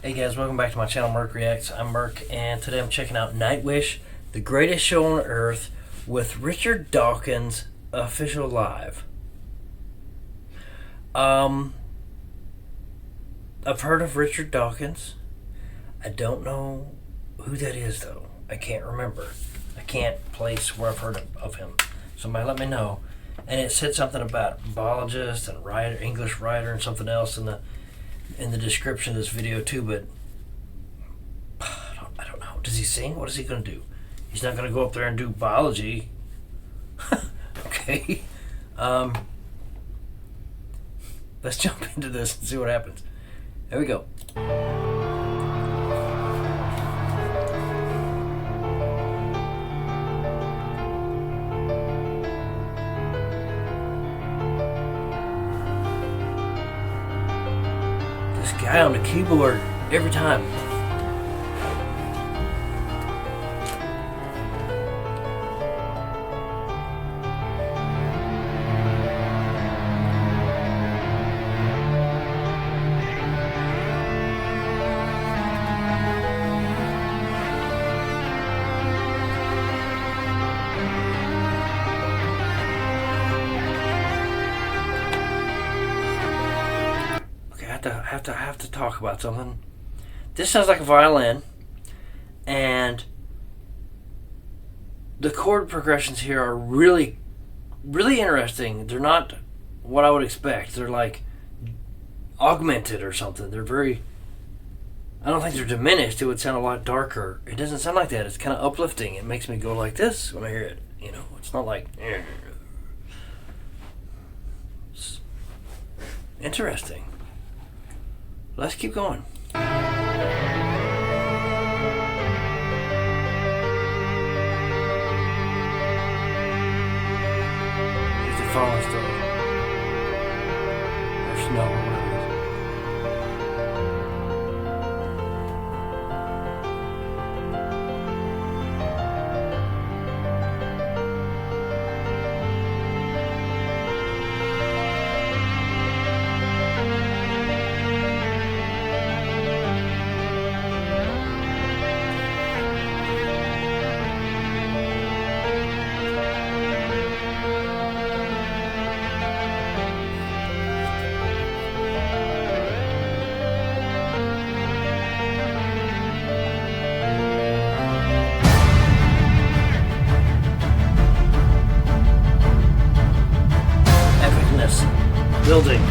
Hey guys, welcome back to my channel, Merk Reacts. I'm Merk, and today I'm checking out Nightwish, the greatest show on earth, with Richard Dawkins official live. I've heard of Richard Dawkins. I don't know who that is though. I can't remember. I can't place where I've heard of him. Somebody let me know. And it said something about biologist and writer, English writer, and something else in the description of this video too, but I don't know. Does he sing? What is he going to do? He's not going to go up there and do biology. Okay. Let's jump into this and see what happens. There we go. This guy on the keyboard every time. I have to talk about something. This sounds like a violin, and the chord progressions here are really, really interesting. They're not what I would expect. They're like augmented or something. They're very, I don't think they're diminished. It would sound a lot darker. It doesn't sound like that. It's kind of uplifting. It makes me go like this when I hear it. You know, it's not like, it's interesting. Let's keep going. Here's the fallen star. Or snow, or whatever it is. Building.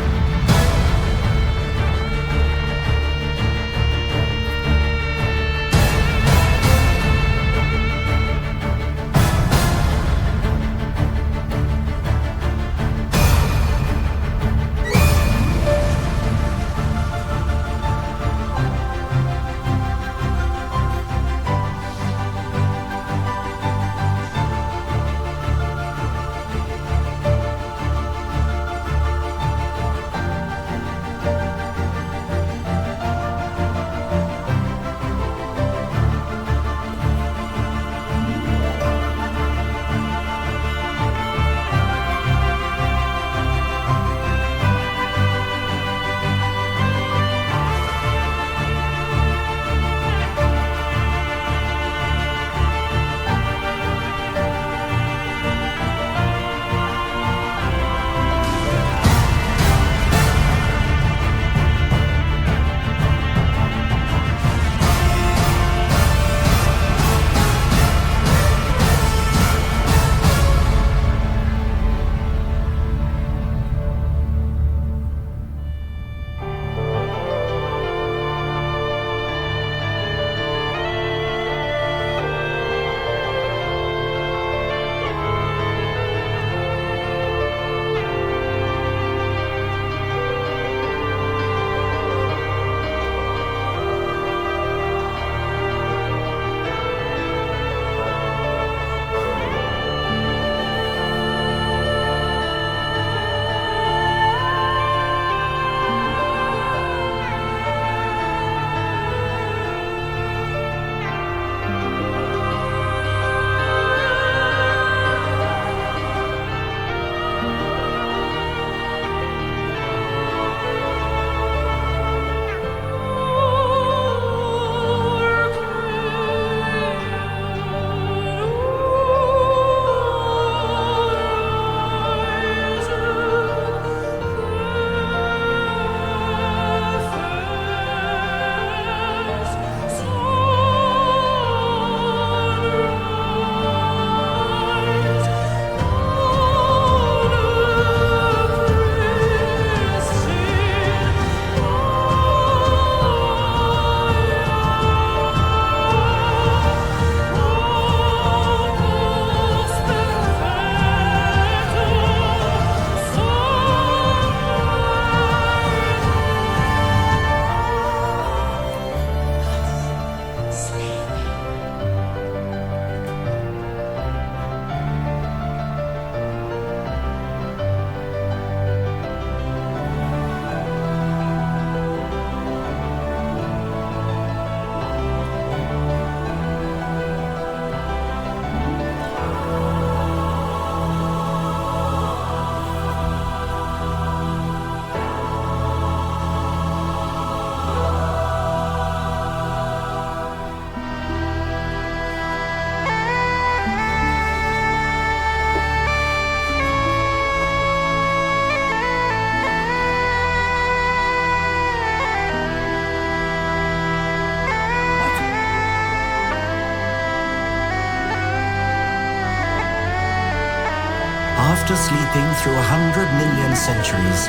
through 100 million centuries,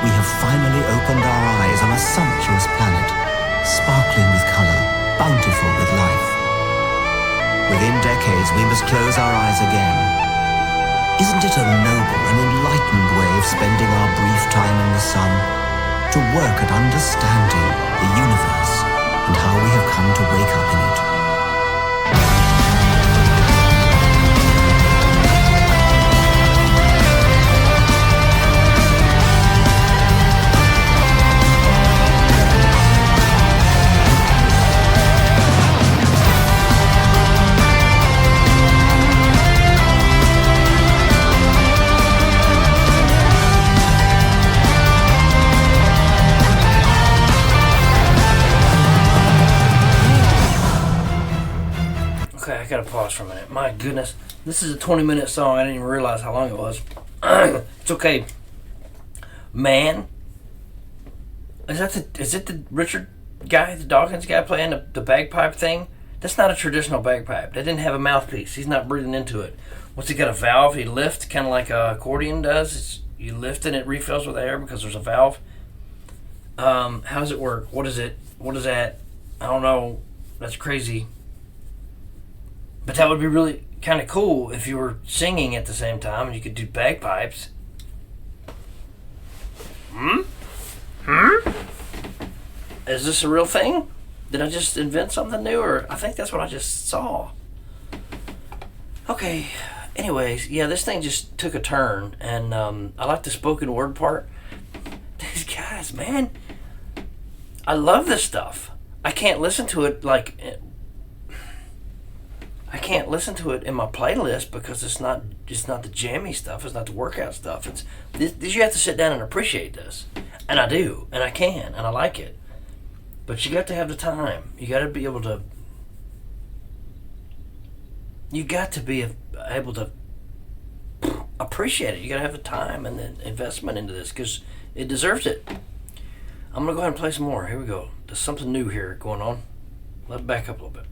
we have finally opened our eyes on a sumptuous planet, sparkling with color, bountiful with life. Within decades, we must close our eyes again. Isn't it a noble and enlightened way of spending our brief time in the sun? To work at understanding the universe and how we have come to wake up in it. Okay, I gotta pause for a minute. My goodness, this is a 20-minute song. I didn't even realize how long it was. It's okay. Man, is it the Richard guy, the Dawkins guy playing the bagpipe thing? That's not a traditional bagpipe. They didn't have a mouthpiece. He's not breathing into it. What's he got, a valve? He lifts, kind of like a accordion does. You lift and it refills with air because there's a valve. How does it work? What is it? What is that? I don't know. That's crazy. But that would be really kind of cool if you were singing at the same time and you could do bagpipes. Is this a real thing? Did I just invent something new? Or I think that's what I just saw. Okay. Anyways, yeah, this thing just took a turn. And I like the spoken word part. These guys, man. I love this stuff. I can't listen to it I can't listen to it in my playlist because it's not the jammy stuff. It's not the workout stuff. It's this. You have to sit down and appreciate this, and I do, and I can, and I like it. But you got to have the time. You got to be able to. You got to be able to appreciate it. You got to have the time and the investment into this because it deserves it. I'm gonna go ahead and play some more. Here we go. There's something new here going on. Let's back up a little bit.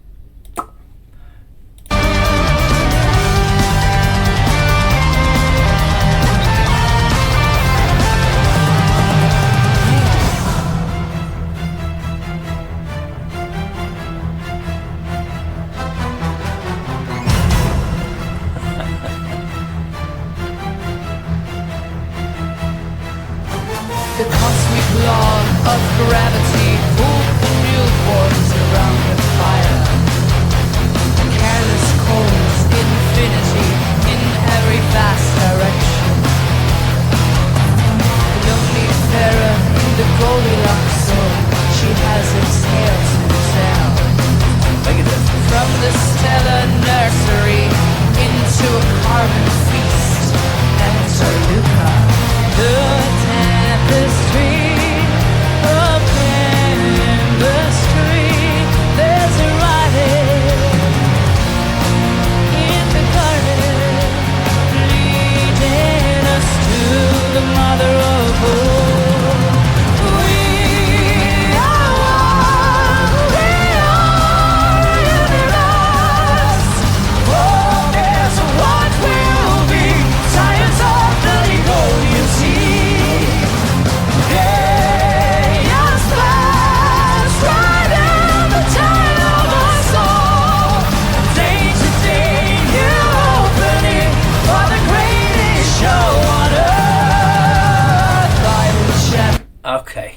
The cosmic law of gravity pulled the newborns around the fire. Careless cold infinity in every vast direction. The lonely Pharaoh in the Goldilocks zone, she has exhaled to exhale. From the stellar nursery into a carbon feast. Enter Luca, the tapestry of chemistry. There's a writing in the garden, leading us to the mother of all. We are one, we are universe. Oh, there's what will be, science of the legal, you see. Okay,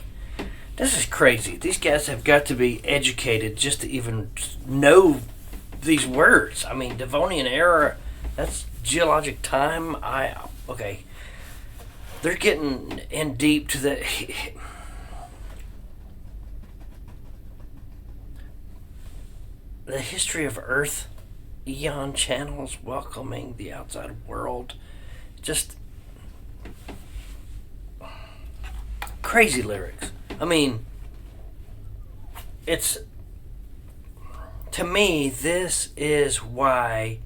this is crazy. These guys have got to be educated just to even know these words. I mean, Devonian era, that's geologic time. Okay. They're getting in deep to the history of Earth, eon channels welcoming the outside world. Just crazy lyrics. I mean, it's, to me, this is why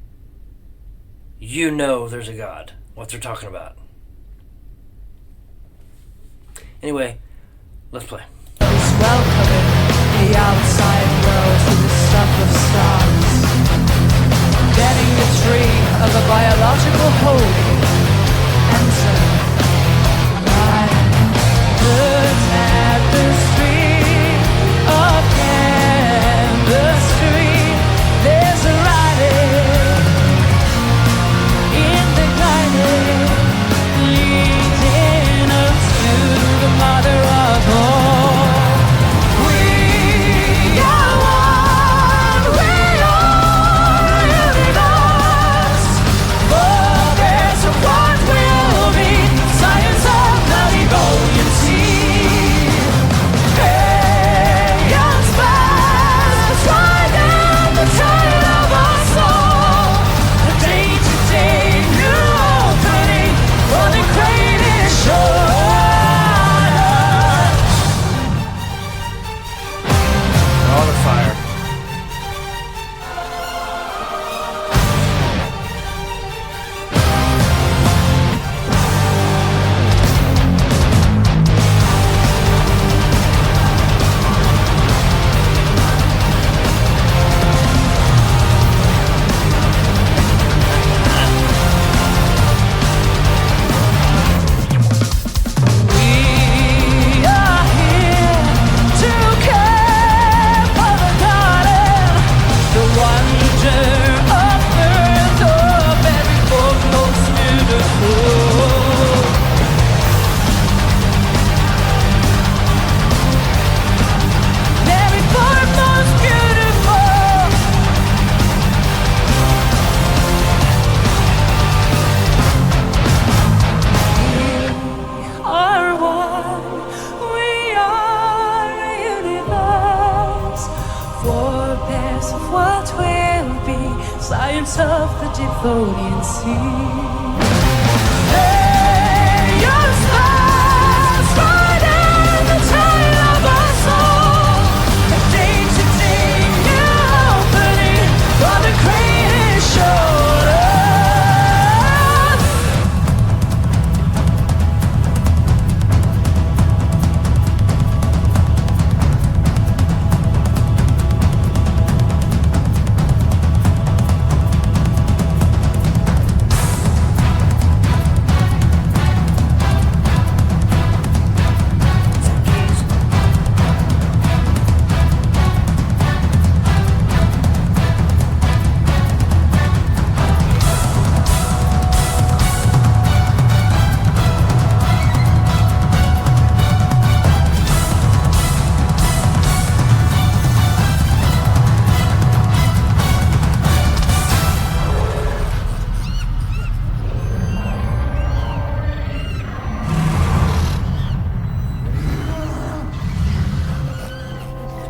you know there's a God, what they're talking about. Anyway, let's play. Is welcoming the outside world to the stuff of stars. Getting the tree of a biological whole. Enter science of the Devonian sea. Hey, your stars right in the tide of our soul. A day-to-day new opening for the greatest shoulders.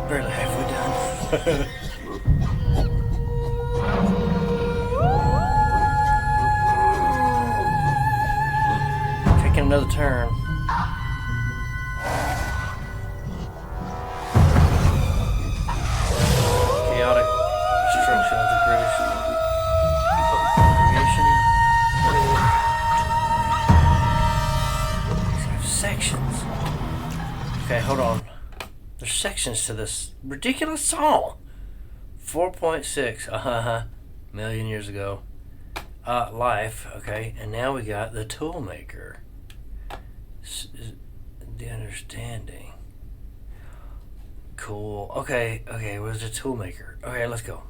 Barely halfway done. Taking another turn. Chaotic destruction of the British creation. These have sections. Okay, hold on. There's sections to this ridiculous song. 4.6 million years ago. Life, okay, and now we got the Toolmaker. The understanding. Cool. Okay, where's the Toolmaker? Okay, let's go.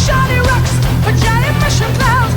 Shiny rocks, for giant mushroom clouds.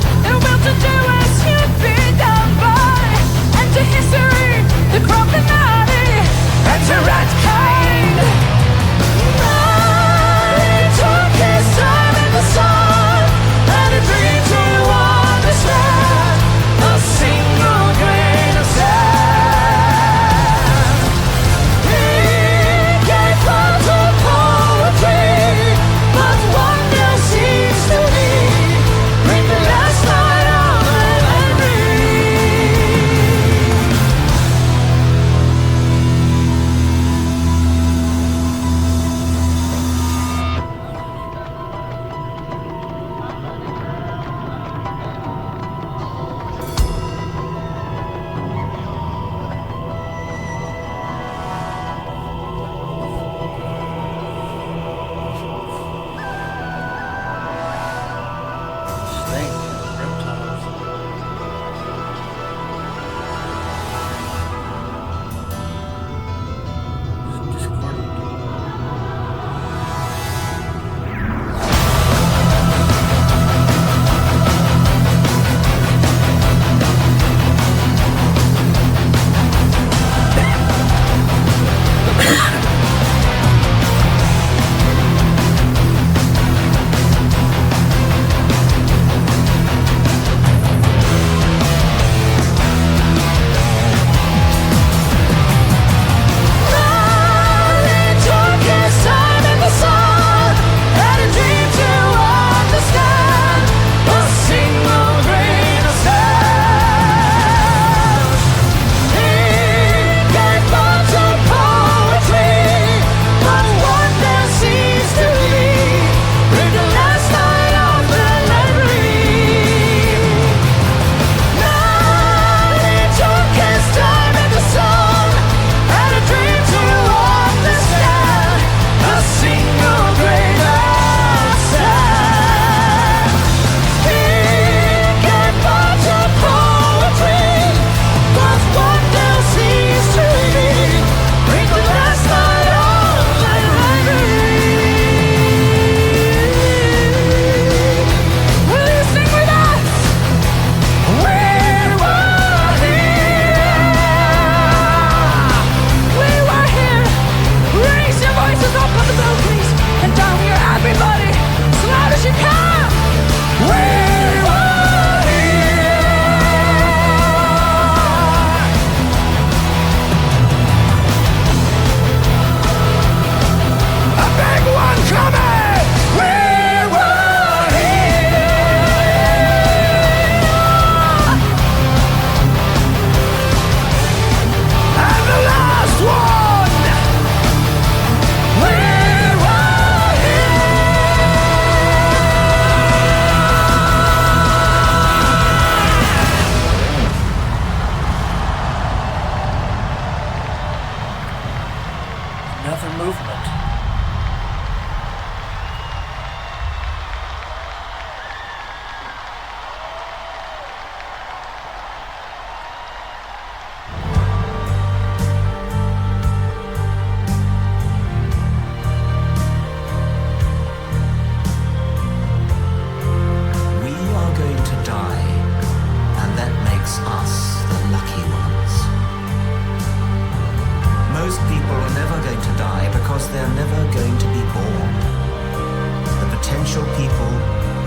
special people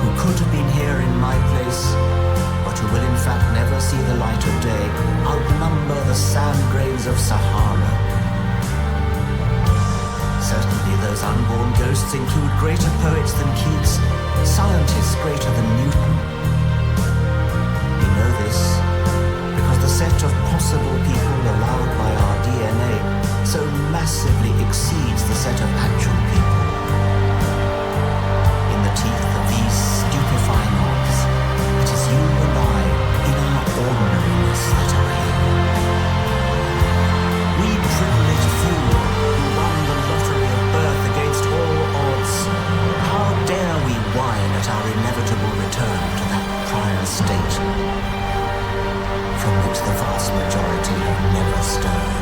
who could have been here in my place, but who will in fact never see the light of day, outnumber the sand grains of Sahara. Certainly those unborn ghosts include greater poets than Keats, scientists greater than Newton. We know this because the set of possible people allowed by our DNA so massively exceeds the set of actual people. In the teeth of these stupefying odds, it is you and I, in our ordinariness, that are here. We privileged few who won the lottery of birth against all odds. How dare we whine at our inevitable return to that prior state from which the vast majority have never stirred?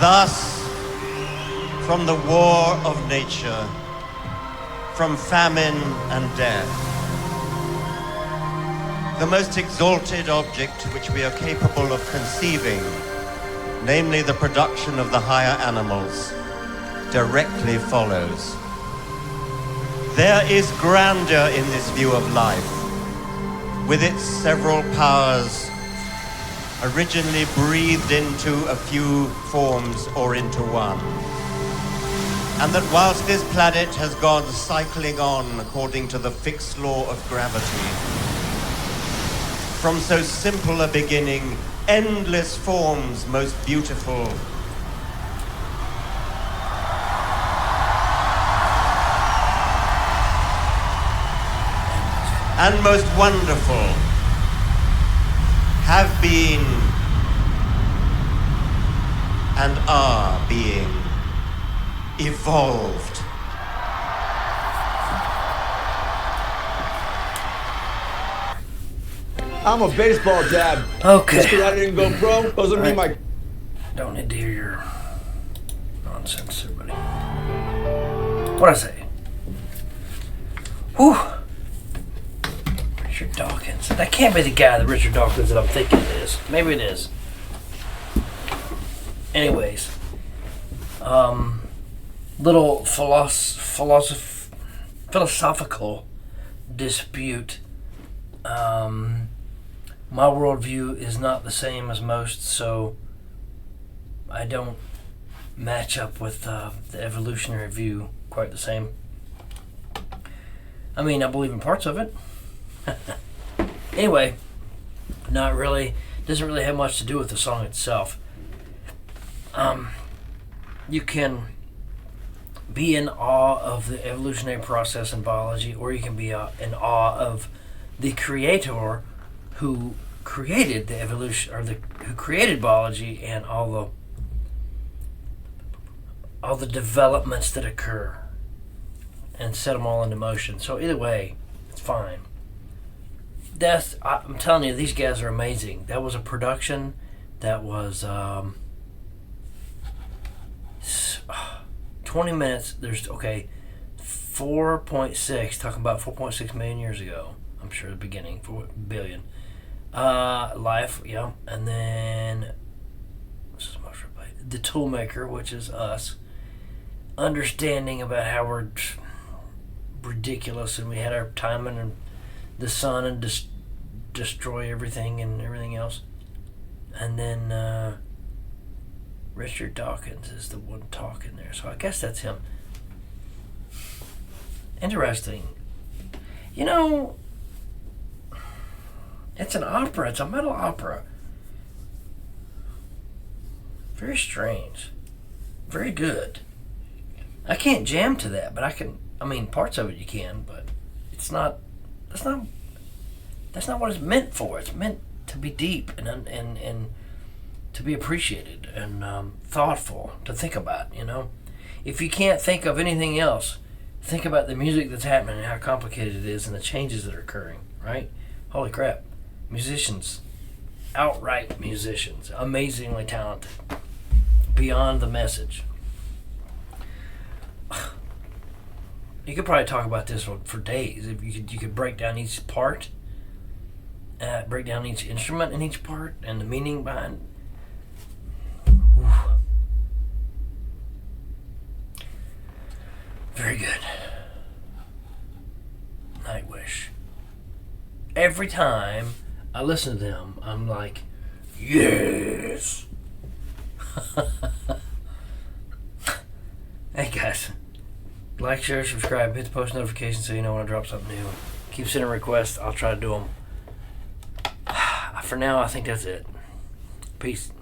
Thus, from the war of nature, from famine and death, the most exalted object which we are capable of conceiving, namely the production of the higher animals, directly follows. There is grandeur in this view of life, with its several powers originally breathed into a few forms or into one. And that whilst this planet has gone cycling on according to the fixed law of gravity, from so simple a beginning, endless forms most beautiful and most wonderful have been and are being evolved. I'm a baseball dad. Okay. Just because I didn't go pro doesn't mean my... Don't need to hear your nonsense, everybody. What'd I say? Whew. Richard Dawkins. That can't be the guy, the Richard Dawkins that I'm thinking it is. Maybe it is. Anyways. Little philosophical dispute. My worldview is not the same as most, so I don't match up with the evolutionary view quite the same. I mean, I believe in parts of it. Anyway, not really. Doesn't really have much to do with the song itself. You can be in awe of the evolutionary process in biology, or you can be in awe of the creator who created the evolution, or who created biology and all the developments that occur. and set them all into motion. So either way, it's fine. I'm telling you, these guys are amazing. That was a production that was 20 minutes. There's 4.6, talking about 4.6 million years ago. I'm sure the beginning, 4 billion. Life, yeah. And then the Toolmaker, which is us, understanding about how we're ridiculous and we had our time in the sun and destroy everything and everything else. And then Richard Dawkins is the one talking there, so I guess that's him. Interesting. You know, it's an opera. It's a metal opera. Very strange. Very good. I can't jam to that, but I can. I mean, parts of it you can, but it's not. That's not what it's meant for. It's meant to be deep and to be appreciated and thoughtful to think about. You know, if you can't think of anything else, think about the music that's happening and how complicated it is and the changes that are occurring. Right? Holy crap! Musicians, outright musicians, amazingly talented, beyond the message. You could probably talk about this for days. If you could break down each part, break down each instrument in each part, and the meaning behind. Ooh. Very good. Nightwish. Every time I listen to them, I'm like, yes. Hey guys. Like, share, subscribe, hit the post notification so you know when I drop something new. Keep sending requests. I'll try to do them. For now, I think that's it. Peace.